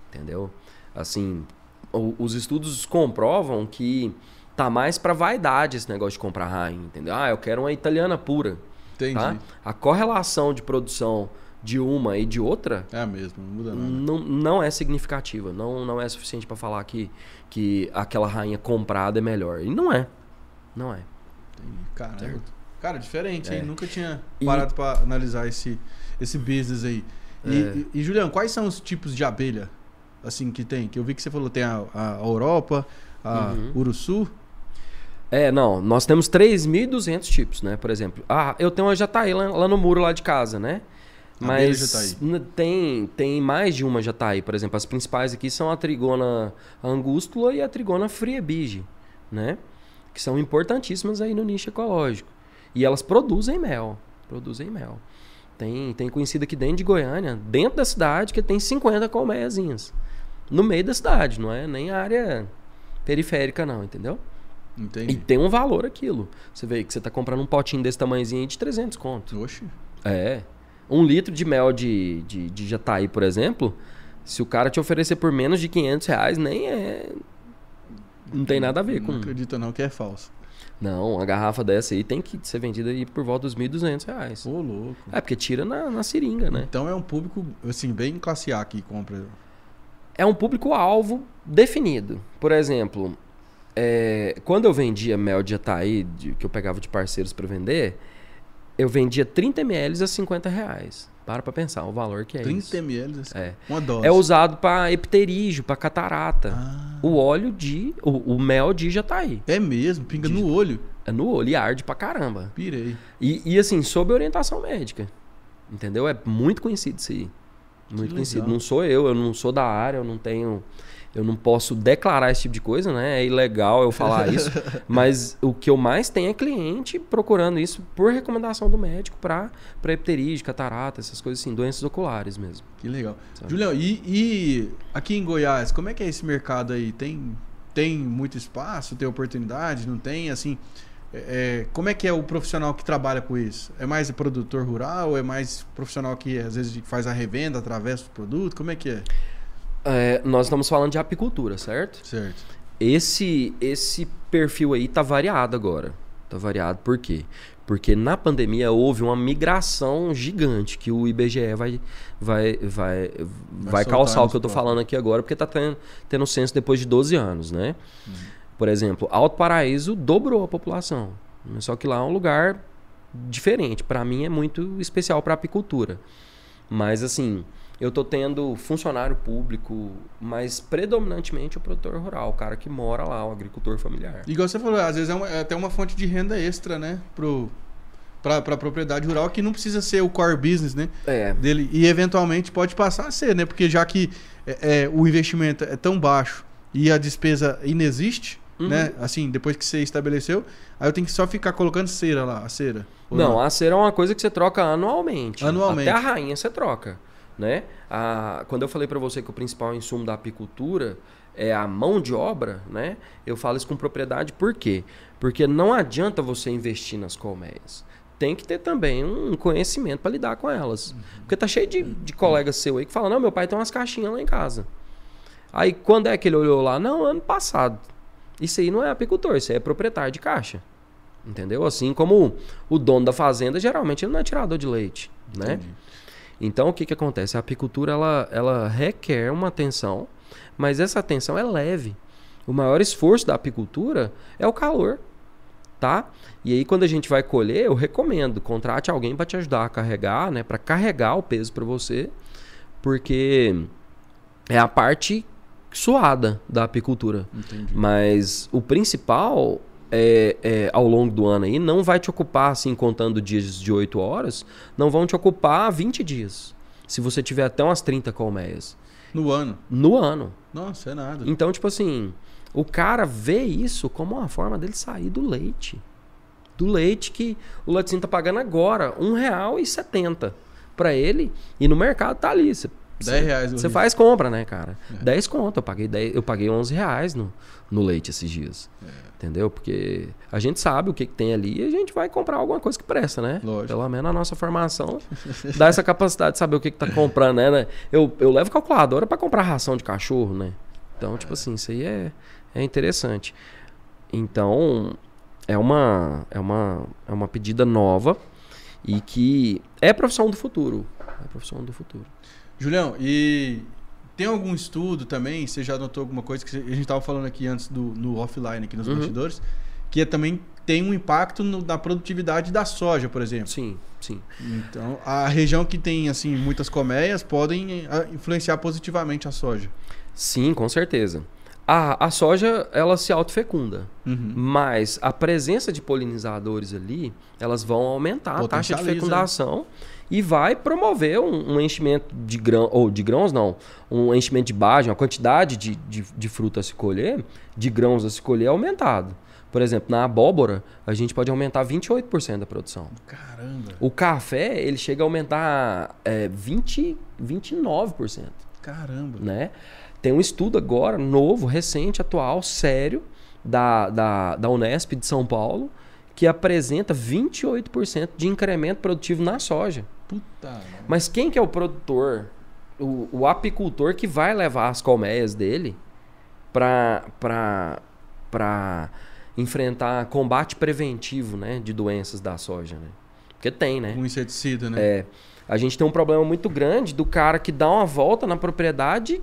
Entendeu? Assim, os estudos comprovam que tá mais pra vaidade esse negócio de comprar rainha, entendeu? Eu quero uma italiana pura. Entendi. Tá? A correlação de produção de uma e de outra é a mesma, não muda nada. Não é significativa. Não é suficiente para falar que aquela rainha comprada é melhor. E não é. Não é. Caramba. Cara, diferente, hein? Nunca tinha parado para analisar esse business aí. E Julião, quais são os tipos de abelha assim que tem? Que eu vi que você falou, tem a Europa, a Uruçu. Nós temos 3.200 tipos, né? Por exemplo, eu tenho uma jataí lá no muro lá de casa, né? Mas tem mais de uma jataí, por exemplo. As principais aqui são a trigona angústula e a trigona friebige, né? Que são importantíssimas aí no nicho ecológico. E elas produzem mel. Tem conhecido aqui dentro de Goiânia, dentro da cidade, que tem 50 colmeiazinhas. No meio da cidade, não é nem área periférica não, entendeu? Entendi. E tem um valor aquilo. Você vê que você tá comprando um potinho desse tamanhozinho aí de 300 conto. Oxe. 1 litro de mel de jataí, por exemplo, se o cara te oferecer por menos de R$500, nem é... Não tem nada a ver com... Não acredito não que é falso. Não, uma garrafa dessa aí tem que ser vendida aí por volta dos R$1.200. Ô, louco. Porque tira na seringa, né? Então é um público, assim, bem classe A que compra. É um público-alvo definido. Por exemplo... quando eu vendia mel de jataí, que eu pegava de parceiros para vender, eu vendia 30 ml a R$50. Para pensar o valor que é 30 isso. 30 ml? Uma dose. É usado para epterígio, para catarata. O óleo o mel de jataí. É mesmo? Pinga no olho? É no olho e arde pra caramba. Pirei. E assim, sob orientação médica. Entendeu? É muito conhecido isso aí. Muito conhecido. Legal. Não sou eu não sou da área, eu não posso declarar esse tipo de coisa, né? É ilegal eu falar isso. Mas o que eu mais tenho é cliente procurando isso por recomendação do médico para epterígio, catarata, essas coisas assim, doenças oculares mesmo. Que legal. Sabe? Julião, e aqui em Goiás, como é que é esse mercado aí? Tem muito espaço? Tem oportunidade? Não tem? Assim, como é que é o profissional que trabalha com isso? É mais produtor rural? É mais profissional que às vezes faz a revenda através do produto? Como é que é? Nós estamos falando de apicultura, certo? Certo. Esse perfil aí tá variado agora. Tá variado por quê? Porque na pandemia houve uma migração gigante que o IBGE vai calçar o que eu tô falando aqui agora, porque tá tendo censo depois de 12 anos, né? Por exemplo, Alto Paraíso dobrou a população. Só que lá é um lugar diferente. Para mim é muito especial para apicultura. Mas assim... Eu tô tendo funcionário público, mas predominantemente o produtor rural, o cara que mora lá, o agricultor familiar. Igual você falou, às vezes é até uma fonte de renda extra, né? Pra propriedade rural, que não precisa ser o core business, né? Dele. E eventualmente pode passar a ser, né? Porque já que o investimento é tão baixo e a despesa inexiste, né? Assim, depois que você estabeleceu, aí eu tenho que só ficar colocando cera lá, a cera. Não, a cera é uma coisa que você troca anualmente. Anualmente. Até a rainha você troca. Né? Quando eu falei para você que o principal insumo da apicultura é a mão de obra, né? Eu falo isso com propriedade, por quê? Porque não adianta você investir nas colmeias. Tem que ter também um conhecimento para lidar com elas. Porque tá cheio de colegas seu aí que falam, não, meu pai tem umas caixinhas lá em casa. Aí quando é que ele olhou lá? Não, ano passado. Isso aí não é apicultor, isso aí é proprietário de caixa. Entendeu? Assim como o dono da fazenda, geralmente ele não é tirador de leite, né? Entendi. Então, o que acontece? A apicultura, ela requer uma atenção, mas essa atenção é leve. O maior esforço da apicultura é o calor, tá? E aí, quando a gente vai colher, eu recomendo, contrate alguém para te ajudar a carregar, né? Para carregar o peso para você, porque é a parte suada da apicultura. Entendi. Mas o principal... ao longo do ano aí, não vai te ocupar, assim, contando dias de 8 horas, não vão te ocupar 20 dias. Se você tiver até umas 30 colmeias. No ano? No ano. Nossa, é nada. Então, tipo assim, o cara vê isso como uma forma dele sair do leite. do leite que o laticínio tá pagando agora R$1,70 para ele e no mercado tá ali. R$10. Você faz compra, né, cara? 10 conto. Eu paguei R$11 no leite esses dias. Entendeu? Porque a gente sabe o que tem ali e a gente vai comprar alguma coisa que presta, né? Lógico. Pelo menos a nossa formação dá essa capacidade de saber o que tá comprando, né? Eu levo calculadora para comprar ração de cachorro, né? Então, tipo assim, isso aí é interessante. Então, é uma pedida nova e que é profissão do futuro. É profissão do futuro. Julião, e tem algum estudo também, você já notou alguma coisa que a gente estava falando aqui antes no offline, aqui nos bastidores, que também tem um impacto na produtividade da soja, por exemplo? Sim. Então, a região que tem assim muitas colmeias podem influenciar positivamente a soja. Sim, com certeza. A soja, ela se autofecunda, mas a presença de polinizadores ali, elas vão aumentar a taxa de fecundação e vai promover um enchimento de grãos não, um enchimento de bagem, uma quantidade de fruta a se colher, de grãos a se colher aumentado. Por exemplo, na abóbora, a gente pode aumentar 28% da produção. Caramba! O café, ele chega a aumentar 29%. Caramba! Né? Tem um estudo agora, novo, recente, atual, sério, da Unesp de São Paulo, que apresenta 28% de incremento produtivo na soja. Puta. Mas quem que é o produtor, o apicultor que vai levar as colmeias dele para enfrentar combate preventivo, né, de doenças da soja, né? Porque tem, né? Um inseticida, né? A gente tem um problema muito grande do cara que dá uma volta na propriedade,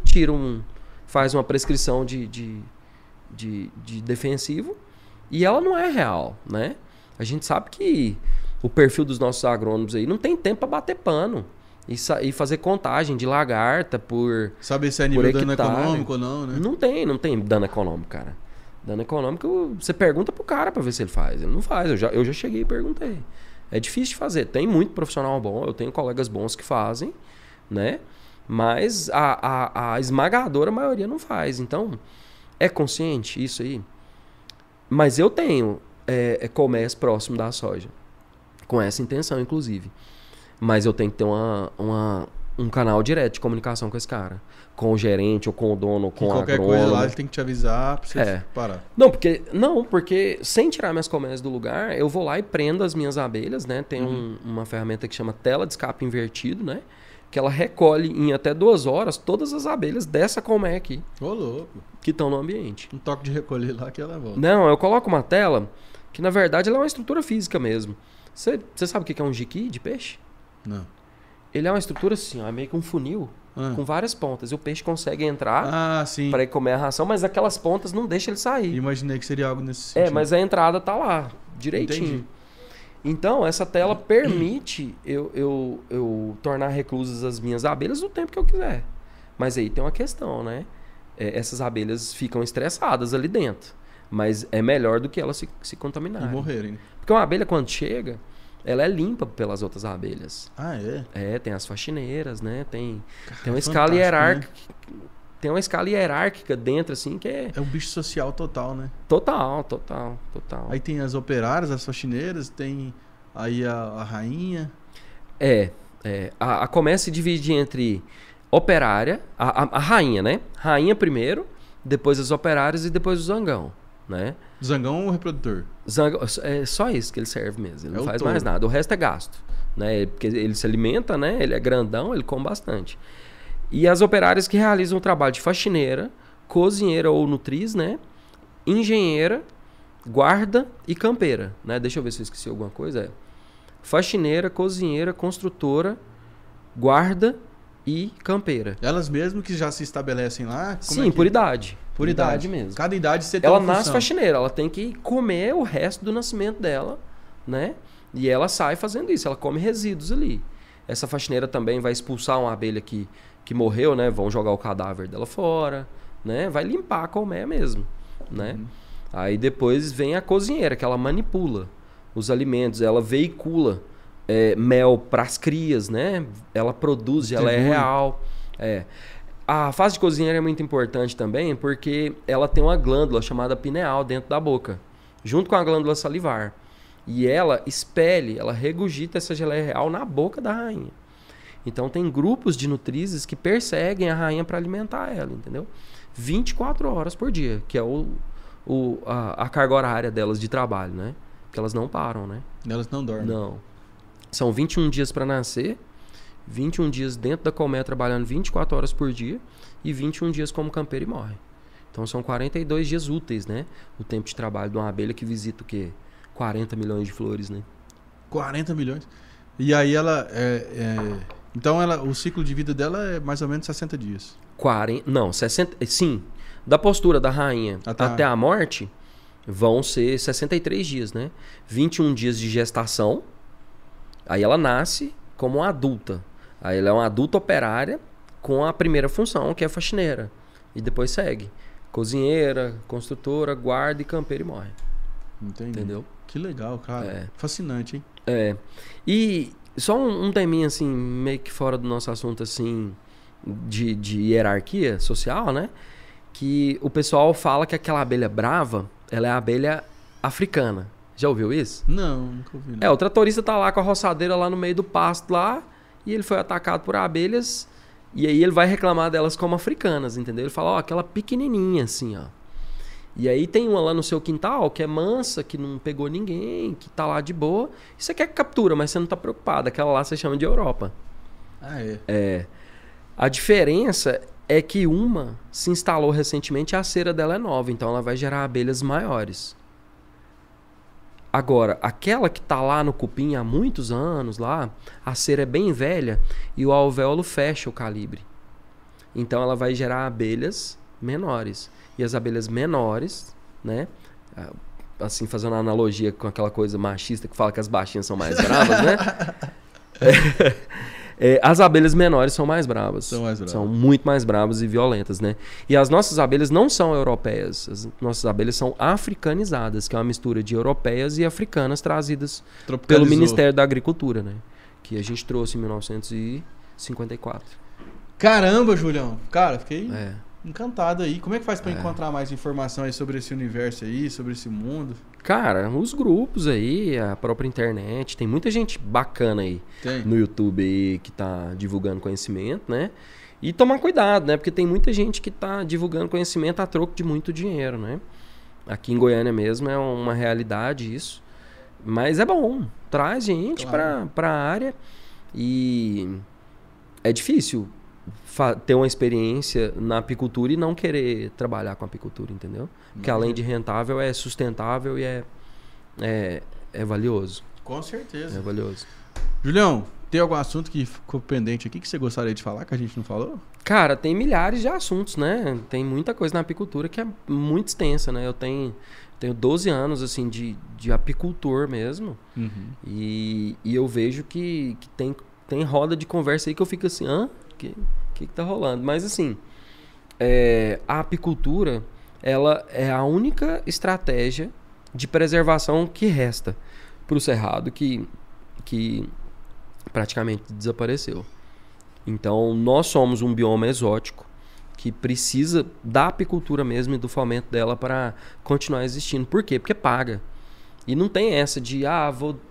faz uma prescrição de defensivo e ela não é real, né? A gente sabe que o perfil dos nossos agrônomos aí não tem tempo para bater pano e fazer contagem de lagarta por saber se é nível dano econômico ou não, né? Não tem dano econômico, cara. Dano econômico, você pergunta pro cara para ver se ele faz. Ele não faz, eu já cheguei e perguntei. É difícil de fazer. Tem muito profissional bom, eu tenho colegas bons que fazem, né? Mas a esmagadora maioria não faz. Então, é consciente isso aí? Mas eu tenho comércio próximo da soja. Com essa intenção, inclusive. Mas eu tenho que ter um canal direto de comunicação com esse cara. Com o gerente, ou com o dono, ou com o agrônomo. Qualquer coisa lá, ele tem que te avisar pra você parar. Não, porque sem tirar minhas colmeias do lugar, eu vou lá e prendo as minhas abelhas, né? Tem uma ferramenta que chama tela de escape invertido, né? Que ela recolhe em até 2 horas todas as abelhas dessa colmeia aqui. Ô, louco. Que estão no ambiente. Um toque de recolher lá que ela volta. Não, eu coloco uma tela que, na verdade, ela é uma estrutura física mesmo. Você sabe o que é um jiqui de peixe? Não. Ele é uma estrutura assim, ó, é meio que um funil com várias pontas. E o peixe consegue entrar para ir comer a ração, mas aquelas pontas não deixam ele sair. Imaginei que seria algo nesse sentido. Mas a entrada tá lá, direitinho. Entendi. Então, essa tela permite eu tornar reclusas as minhas abelhas no tempo que eu quiser. Mas aí tem uma questão, né? Essas abelhas ficam estressadas ali dentro. Mas é melhor do que elas se contaminarem. E morrerem. Porque uma abelha, quando chega, ela é limpa pelas outras abelhas. Ah, é? Tem as faxineiras, né? Tem uma escala hierárquica. Né? Tem uma escala hierárquica dentro, assim, que é... É um bicho social total, né? Total. Aí tem as operárias, as faxineiras, tem aí a rainha. A colmeia se divide entre operária, a rainha, né? Rainha primeiro, depois as operárias e depois o zangão, né? Zangão ou reprodutor? Zangão, é só isso que ele serve mesmo, ele não faz touro. mais nada. O resto é gasto, né? Porque ele se alimenta, né? Ele é grandão, ele come bastante. E as operárias que realizam o trabalho de faxineira, cozinheira ou nutriz, né? Engenheira, guarda e campeira, né? Deixa eu ver se eu esqueci alguma coisa. Faxineira, cozinheira, construtora, guarda e campeira. Elas mesmo que já se estabelecem lá? Sim, por idade. Por idade mesmo. Cada idade você tem uma função. Ela nasce faxineira, ela tem que comer o resto do nascimento dela, né? E ela sai fazendo isso, ela come resíduos ali. Essa faxineira também vai expulsar uma abelha que morreu, né? Vão jogar o cadáver dela fora, né? Vai limpar a colmeia mesmo, né? Aí depois vem a cozinheira, que ela manipula os alimentos, ela veicula mel para as crias, né? Ela produz, ela é real. A fase de cozinheira é muito importante também porque ela tem uma glândula chamada pineal dentro da boca, junto com a glândula salivar. E ela expele, ela regurgita essa geleia real na boca da rainha. Então tem grupos de nutrizes que perseguem a rainha para alimentar ela, entendeu? 24 horas por dia, que é a carga horária delas de trabalho, né? Porque elas não param, né? Elas não dormem. Não. São 21 dias para nascer, 21 dias dentro da colmeia trabalhando 24 horas por dia e 21 dias como campeira e morre. Então são 42 dias úteis, né? O tempo de trabalho de uma abelha que visita o quê? 40 milhões de flores, né? 40 milhões. E aí ela... Então o ciclo de vida dela é mais ou menos 60 dias. 60... Sim. Da postura da rainha até a morte vão ser 63 dias, né? 21 dias de gestação. Aí ela nasce como uma adulta. Aí ela é uma adulta operária com a primeira função, que é faxineira. E depois segue. Cozinheira, construtora, guarda e campeira e morre. Entendi. Entendeu? Que legal, cara. Fascinante, hein? E só um teminha, assim, meio que fora do nosso assunto, assim, de hierarquia social, né? Que o pessoal fala que aquela abelha brava, ela é a abelha africana. Já ouviu isso? Não, nunca ouvi. Não. O tratorista tá lá com a roçadeira lá no meio do pasto lá, e ele foi atacado por abelhas, e aí ele vai reclamar delas como africanas, entendeu? Ele fala, aquela pequenininha assim, ó. E aí tem uma lá no seu quintal que é mansa, que não pegou ninguém, que tá lá de boa. E você quer que captura, mas você não tá preocupado. Aquela lá você chama de Europa. Ah, é? A diferença é que uma se instalou recentemente e a cera dela é nova, então ela vai gerar abelhas maiores. Agora, aquela que tá lá no cupim há muitos anos lá, a cera é bem velha e o alvéolo fecha o calibre. Então ela vai gerar abelhas menores. E as abelhas menores, né? Assim, fazendo uma analogia com aquela coisa machista que fala que as baixinhas são mais bravas, né? As abelhas menores são mais bravas. São muito mais bravas e violentas, né? E as nossas abelhas não são europeias. As nossas abelhas são africanizadas, que é uma mistura de europeias e africanas trazidas pelo Ministério da Agricultura, né? Que a gente trouxe em 1954. Caramba, Julião. Cara, fiquei encantado aí. Como é que faz pra encontrar mais informação aí sobre esse universo aí, sobre esse mundo? Cara, os grupos aí, a própria internet, tem muita gente bacana aí no YouTube aí que tá divulgando conhecimento, né? E tomar cuidado, né? Porque tem muita gente que tá divulgando conhecimento a troco de muito dinheiro, né? Aqui em Goiânia mesmo é uma realidade isso. Mas é bom, traz gente pra área e é difícil ter uma experiência na apicultura e não querer trabalhar com apicultura, entendeu? Porque além de rentável, é sustentável e é valioso. Com certeza. É valioso. Julião, tem algum assunto que ficou pendente aqui que você gostaria de falar que a gente não falou? Cara, tem milhares de assuntos, né? Tem muita coisa na apicultura que é muito extensa, né? Eu tenho 12 anos, assim, de apicultor mesmo. Uhum. E eu vejo que tem roda de conversa aí que eu fico assim, que tá rolando? Mas assim, a apicultura, ela é a única estratégia de preservação que resta para o cerrado que praticamente desapareceu. Então, nós somos um bioma exótico que precisa da apicultura mesmo e do fomento dela para continuar existindo. Por quê? Porque paga. E não tem essa de,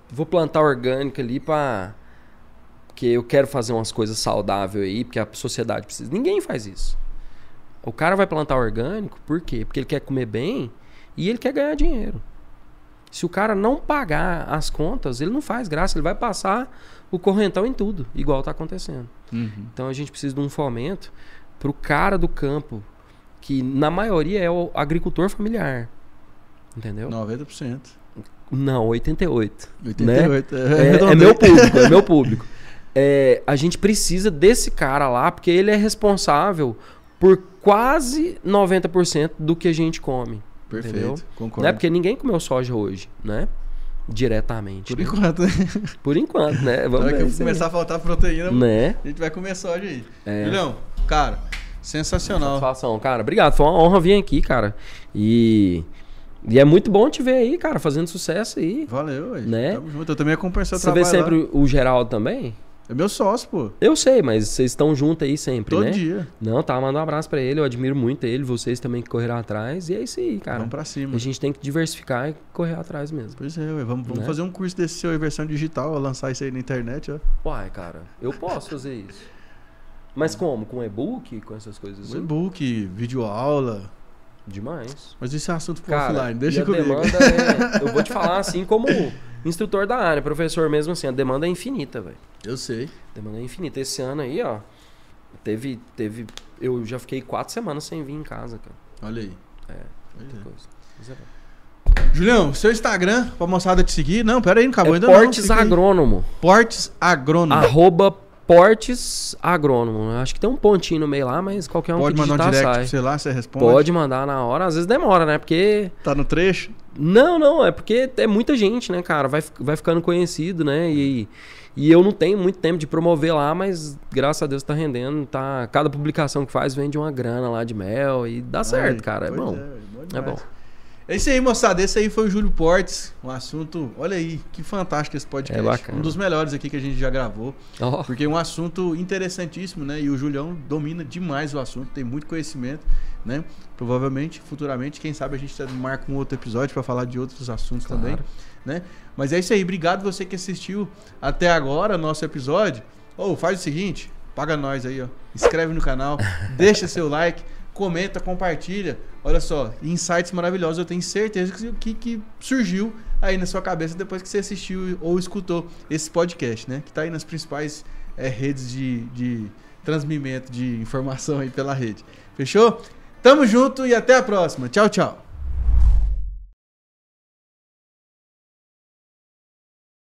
vou plantar orgânica ali porque eu quero fazer umas coisas saudáveis aí, porque a sociedade precisa. Ninguém faz isso. O cara vai plantar orgânico, por quê? Porque ele quer comer bem e ele quer ganhar dinheiro. Se o cara não pagar as contas, ele não faz graça, ele vai passar o correntão em tudo, igual está acontecendo. Uhum. Então a gente precisa de um fomento para o cara do campo, que na maioria é o agricultor familiar. Entendeu? 90%. Não, 88%. 88%. Né? É meu público. A gente precisa desse cara lá, porque ele é responsável por quase 90% do que a gente come. Perfeito, entendeu? Concordo. Né? Porque ninguém comeu soja hoje, né? Diretamente. Por enquanto, né? Por enquanto, né? Vamos ver. Que começar a faltar proteína, né? A gente vai comer soja aí. Julião, cara, sensacional. Satisfação, cara. Obrigado. Foi uma honra vir aqui, cara. E é muito bom te ver aí, cara, fazendo sucesso aí. Valeu, né? Tamo junto. Eu também acompanho seu trabalho. Você vê sempre lá. o Geraldo também? É meu sócio, pô. Eu sei, mas vocês estão juntos aí sempre, Todo né? dia. Não, tá, manda um abraço pra ele, eu admiro muito ele, vocês também que correram atrás, e é isso aí, cara. Vamos pra cima. A gente tem que diversificar e correr atrás mesmo. Pois é, ué, vamos Né? fazer um curso desse seu em versão digital, lançar isso aí na internet, ó. Uai, cara, eu posso fazer isso. Mas como? Com e-book? Com essas coisas assim? E-book, videoaula. Demais. Mas esse é assunto pro Cara, offline, deixa e a comigo. demanda eu vou te falar assim como instrutor da área, professor mesmo assim, a demanda é infinita, velho. Eu sei. A demanda é infinita. Esse ano aí, ó, eu já fiquei 4 semanas sem vir em casa, cara. Olha aí. Muita coisa. Mas é bom. Julião, seu Instagram, pra moçada te seguir. Não, pera aí, não acabou ainda Portes não. Agrônomo. Portes Agrônomo. @ Portes Agrônomo. Acho que tem um pontinho no meio lá, mas qualquer um Pode que mandar um digitar direct sai. pra você lá, você responde. Pode mandar na hora. Às vezes demora, né? Porque... Tá no trecho? Não. É porque é muita gente, né, cara? Vai ficando conhecido, né? E eu não tenho muito tempo de promover lá, mas graças a Deus tá rendendo. Tá... Cada publicação que faz vende uma grana lá de mel e dá certo, cara. É Pois bom. É É bom. É isso aí, moçada. Esse aí foi o Júlio Portes. Um assunto... Olha aí, que fantástico esse podcast. É bacana. Um dos melhores aqui que a gente já gravou. Ó, Porque é um assunto interessantíssimo, né? E o Julião domina demais o assunto, tem muito conhecimento, né? Provavelmente, futuramente, quem sabe a gente marca um outro episódio para falar de outros assuntos Claro. também, né? Mas é isso aí, obrigado você que assistiu até agora nosso episódio. Faz o seguinte, paga nós aí, ó. Inscreve no canal, deixa seu like, comenta, compartilha. Olha só, insights maravilhosos, eu tenho certeza que surgiu aí na sua cabeça depois que você assistiu ou escutou esse podcast, né? Que tá aí nas principais redes de transmimento de informação aí pela rede. Fechou? Tamo junto e até a próxima. Tchau, tchau.